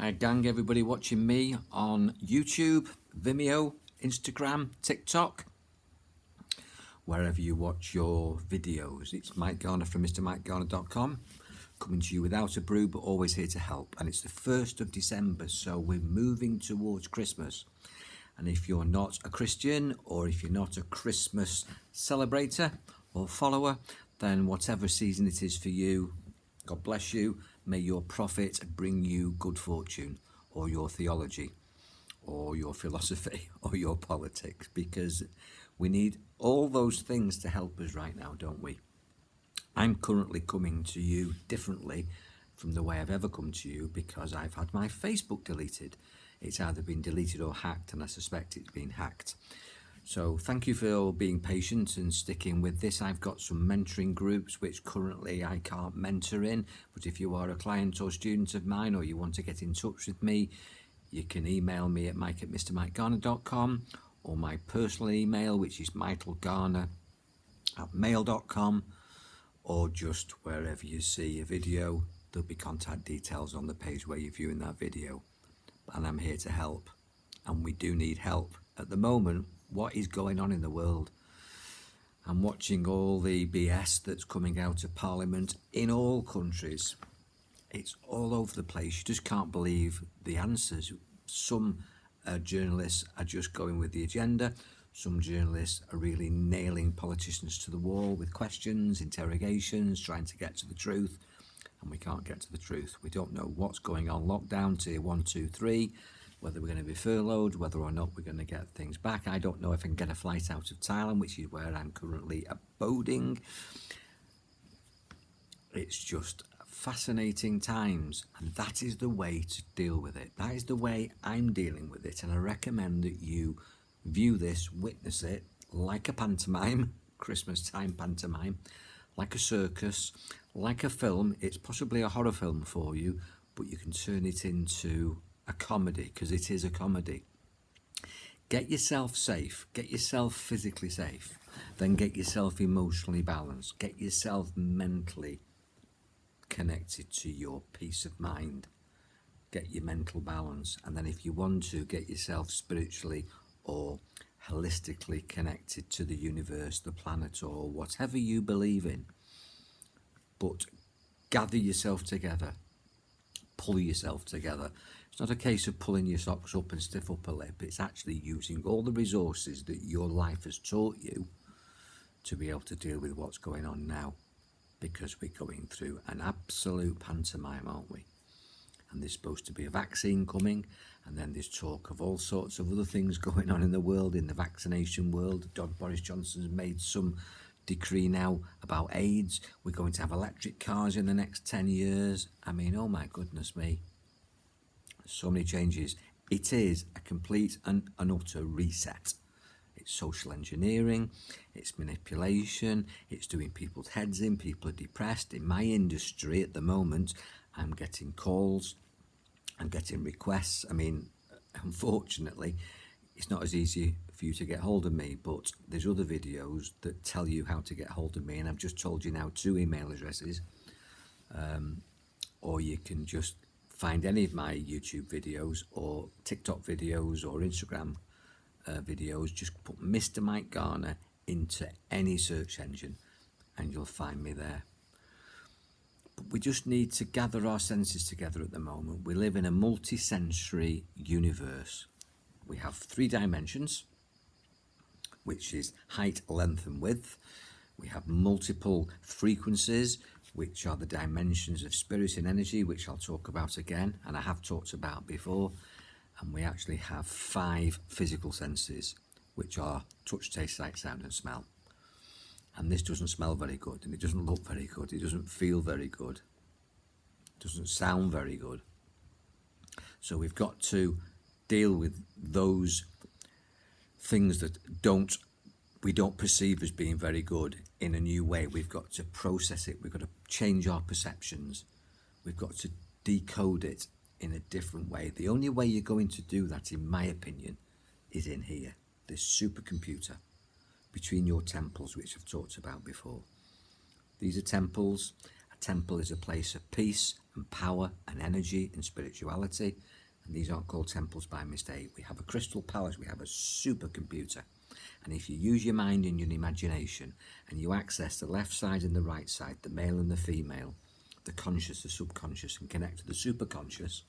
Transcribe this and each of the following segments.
Hi gang, everybody watching me on YouTube, Vimeo, Instagram, TikTok, wherever you watch your videos. It's Mike Garner from MrMikeGarner.com, coming to you without a brew but always here to help. And it's the 1st of December, so we're moving towards Christmas. And if you're not a Christian, or if you're not a Christmas celebrator or follower, then whatever season it is for you, God bless you. May your prophet bring you good fortune, or your theology, or your philosophy, or your politics, because we need all those things to help us right now, don't we? I'm currently coming to you differently from the way I've ever come to you because I've had my Facebook deleted. It's either been deleted or hacked, and I suspect it's been hacked. So thank you for being patient and sticking with this. I've got some mentoring groups which currently I can't mentor in, but if you are a client or student of mine, or you want to get in touch with me, you can email me at mike@mrmikegarner.com, or my personal email, which is michaelgarner@mail.com, or just wherever you see a video, there'll be contact details on the page where you're viewing that video. And I'm here to help, and we do need help. At the moment, what is going on in the world? I'm watching all the BS that's coming out of Parliament in all countries. It's all over the place. You just can't believe the answers. Some journalists are just going with the agenda. Some journalists are really nailing politicians to the wall with questions, interrogations, trying to get to the truth. And we can't get to the truth. We don't know what's going on. Lockdown, tier 1, 2, 3, whether we're going to be furloughed, whether or not we're going to get things back. I don't know if I can get a flight out of Thailand, which is where I'm currently abiding. It's just fascinating times, and that is the way to deal with it. That is the way I'm dealing with it, and I recommend that you view this, witness it, like a pantomime, Christmas time pantomime, like a circus, like a film. It's possibly a horror film for you, but you can turn it into a comedy, because it is a comedy. Get yourself safe, get yourself physically safe, then get yourself emotionally balanced, get yourself mentally connected to your peace of mind, get your mental balance, and then if you want to, get yourself spiritually or holistically connected to the universe, the planet, or whatever you believe in. But gather yourself together, pull yourself together. It's not a case of pulling your socks up and stiff upper lip. It's actually using all the resources that your life has taught you to be able to deal with what's going on now, because we're going through an absolute pantomime, aren't we? And there's supposed to be a vaccine coming, and then there's talk of all sorts of other things going on in the world, in the vaccination world. Boris Johnson's made some decree now about AIDS. We're going to have electric cars in the next 10 years. I mean, oh my goodness me. So many changes. It is a complete and utter reset. It's social engineering, it's manipulation, it's doing people's heads in. People are depressed. In my industry at the moment, I'm getting calls, I'm getting requests. I mean, unfortunately, it's not as easy for you to get hold of me, but there's other videos that tell you how to get hold of me, and I've just told you now 2 email addresses, or you can just find any of my YouTube videos or TikTok videos or Instagram videos. Just put Mr. Mike Garner into any search engine and you'll find me there. But we just need to gather our senses together at the moment. We live in a multi-sensory universe. We have 3 dimensions, which is height, length and width. We have multiple frequencies, which are the dimensions of spirit and energy, which I'll talk about again, and I have talked about before. And we actually have 5 physical senses, which are touch, taste, sight, sound and smell. And this doesn't smell very good, and it doesn't look very good, it doesn't feel very good, it doesn't sound very good. So we've got to deal with those things that we don't perceive as being very good in a new way. We've got to process it, we've got to change our perceptions, we've got to decode it in a different way. The only way you're going to do that, in my opinion, is in here, this supercomputer between your temples, which I've talked about before. These are temples. A temple is a place of peace and power and energy and spirituality. And these aren't called temples by mistake. We have a crystal palace, we have a supercomputer. And if you use your mind and your imagination and you access the left side and the right side, the male and the female, the conscious, the subconscious, and connect to the superconscious,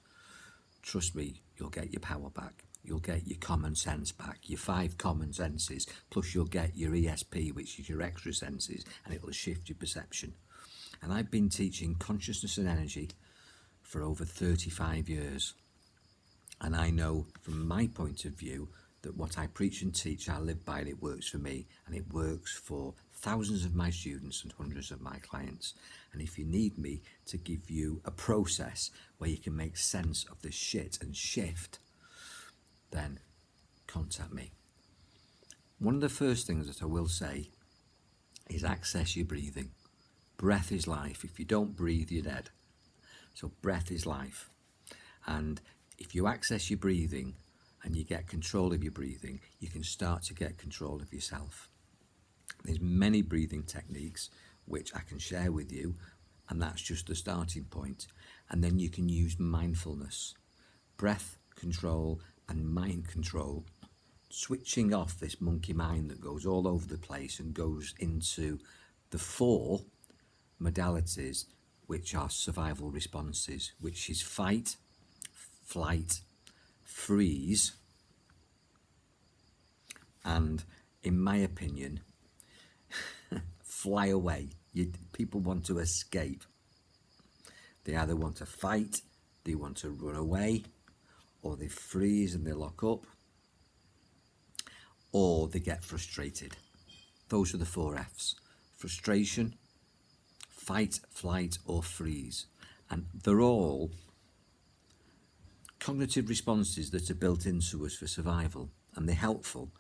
trust me, you'll get your power back. You'll get your common sense back, your 5 common senses, plus you'll get your ESP, which is your extra senses, and it'll shift your perception. And I've been teaching consciousness and energy for over 35 years. And I know from my point of view that what I preach and teach, I live by, and it works for me, and it works for thousands of my students and hundreds of my clients. And if you need me to give you a process where you can make sense of this shit and shift, then contact me. One of the first things that I will say is access your breathing. Breath is life. If you don't breathe, you're dead. So breath is life. And if you access your breathing and you get control of your breathing, you can start to get control of yourself. There's many breathing techniques which I can share with you, and that's just the starting point. And then you can use mindfulness, breath control and mind control, switching off this monkey mind that goes all over the place and goes into the 4 modalities which are survival responses, which is fight, flight, freeze, and in my opinion, fly away. People want to escape. They either want to fight, they want to run away, or they freeze and they lock up, or they get frustrated. Those are the 4 Fs. Frustration, fight, flight, or freeze. And they're all cognitive responses that are built into us for survival, and they're helpful,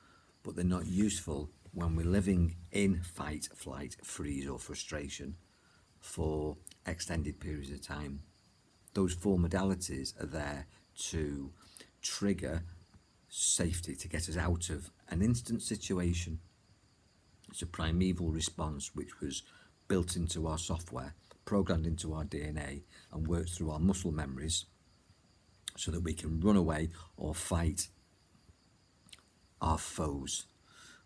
but they're not useful when we're living in fight, flight, freeze, or frustration for extended periods of time. Those 4 modalities are there to trigger safety, to get us out of an instant situation. It's a primeval response which was built into our software, programmed into our DNA, and works through our muscle memories so that we can run away or fight our foes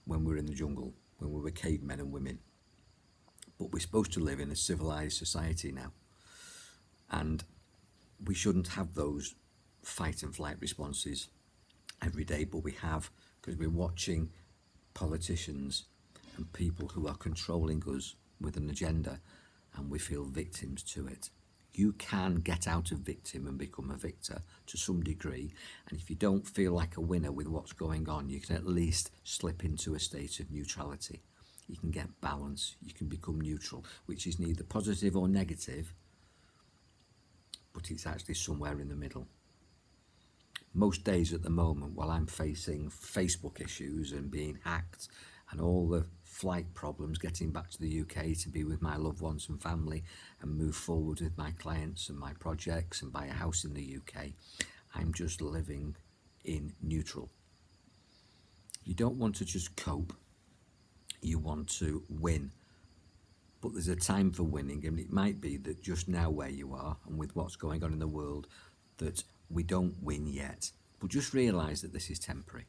when we're in the jungle, when we were cavemen and women. But we're supposed to live in a civilized society now, and we shouldn't have those fight and flight responses every day, but we have, because we're watching politicians and people who are controlling us with an agenda, and we feel victims to it. You can get out of victim and become a victor to some degree, and if you don't feel like a winner with what's going on, you can at least slip into a state of neutrality. You can get balance, you can become neutral, which is neither positive or negative, but it's actually somewhere in the middle. Most days at the moment, while I'm facing Facebook issues and being hacked and all the flight problems, getting back to the UK to be with my loved ones and family and move forward with my clients and my projects and buy a house in the UK, I'm just living in neutral. You don't want to just cope, you want to win. But there's a time for winning, and it might be that just now where you are and with what's going on in the world that we don't win yet. But just realise that this is temporary.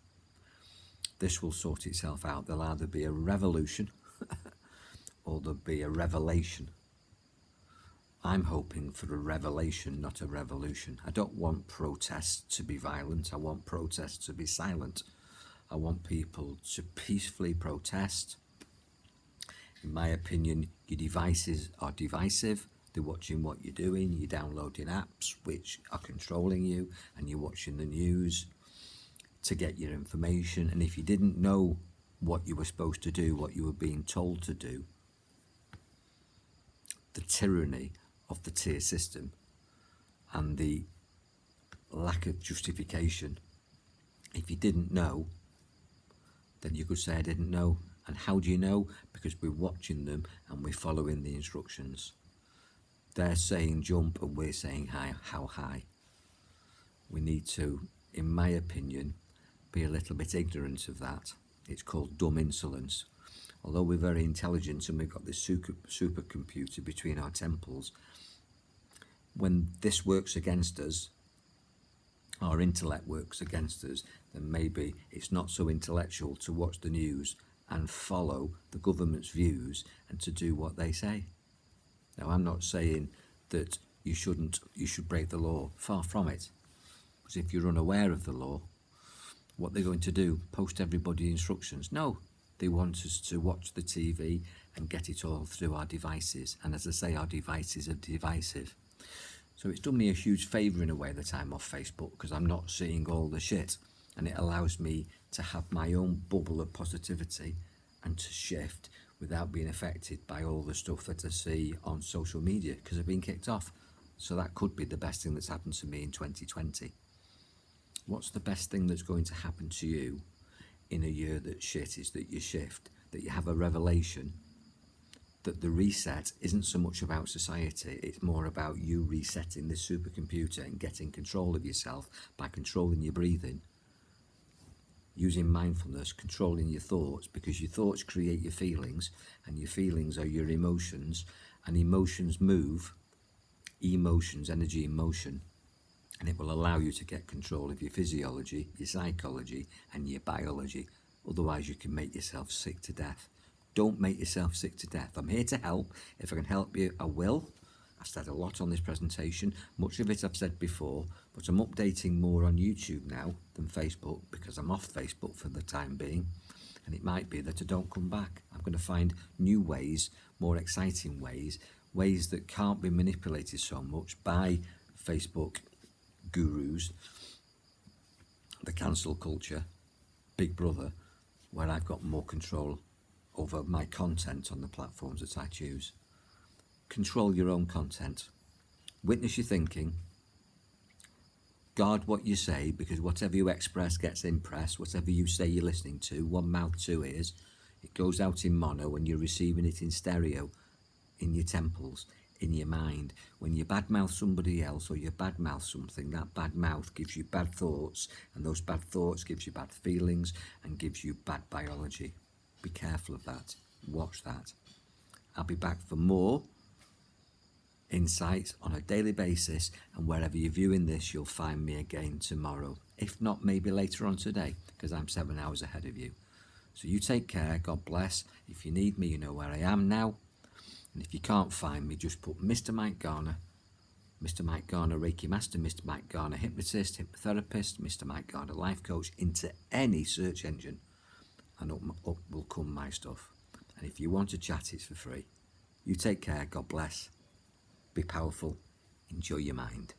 This will sort itself out. There'll either be a revolution or there'll be a revelation. I'm hoping for a revelation, not a revolution. I don't want protests to be violent. I want protests to be silent. I want people to peacefully protest. In my opinion, your devices are divisive. They're watching what you're doing. You're downloading apps which are controlling you, and you're watching the news to get your information. And if you didn't know what you were supposed to do, what you were being told to do, the tyranny of the tier system and the lack of justification, if you didn't know, then you could say I didn't know. And how do you know? Because we're watching them and we're following the instructions. They're saying jump and we're saying how high. We need to, in my opinion, be a little bit ignorant of that. It's called dumb insolence. Although we're very intelligent and we've got this supercomputer between our temples, when this works against us, our intellect works against us, then maybe it's not so intellectual to watch the news and follow the government's views and to do what they say. Now, I'm not saying that you should break the law. Far from it. Because if you're unaware of the law, what they're going to do, post everybody instructions? No, they want us to watch the TV and get it all through our devices. And as I say, our devices are divisive. So it's done me a huge favour in a way that I'm off Facebook, because I'm not seeing all the shit, and it allows me to have my own bubble of positivity and to shift without being affected by all the stuff that I see on social media, because I've been kicked off. So that could be the best thing that's happened to me in 2020. What's the best thing that's going to happen to you in a year that's shit? Is that you shift, that you have a revelation that the reset isn't so much about society, it's more about you resetting this supercomputer and getting control of yourself by controlling your breathing, using mindfulness, controlling your thoughts, because your thoughts create your feelings, and your feelings are your emotions, and emotions move, emotions, energy in motion, and it will allow you to get control of your physiology, your psychology, and your biology. Otherwise, you can make yourself sick to death. Don't make yourself sick to death. I'm here to help. If I can help you, I will. I've said a lot on this presentation. Much of it I've said before, but I'm updating more on YouTube now than Facebook, because I'm off Facebook for the time being. And it might be that I don't come back. I'm going to find new ways, more exciting ways, ways that can't be manipulated so much by Facebook gurus, the cancel culture, Big Brother, where I've got more control over my content on the platforms that I choose. Control your own content. Witness your thinking. Guard what you say, because whatever you express gets impressed. Whatever you say you're listening to, one mouth, two ears. It goes out in mono and you're receiving it in stereo, in your temples, in your mind. When you badmouth somebody else or you badmouth something, that bad mouth gives you bad thoughts, and those bad thoughts gives you bad feelings and gives you bad biology. Be careful of that. Watch that. I'll be back for more insights on a daily basis, and wherever you're viewing this, you'll find me again tomorrow. If not, maybe later on today, because I'm 7 hours ahead of you. So you take care. God bless. If you need me, you know where I am now. And if you can't find me, just put Mr. Mike Garner, Mr. Mike Garner Reiki Master, Mr. Mike Garner Hypnotist, Hypnotherapist, Mr. Mike Garner Life Coach into any search engine, and up will come my stuff. And if you want to chat, it's for free. You take care. God bless. Be powerful. Enjoy your mind.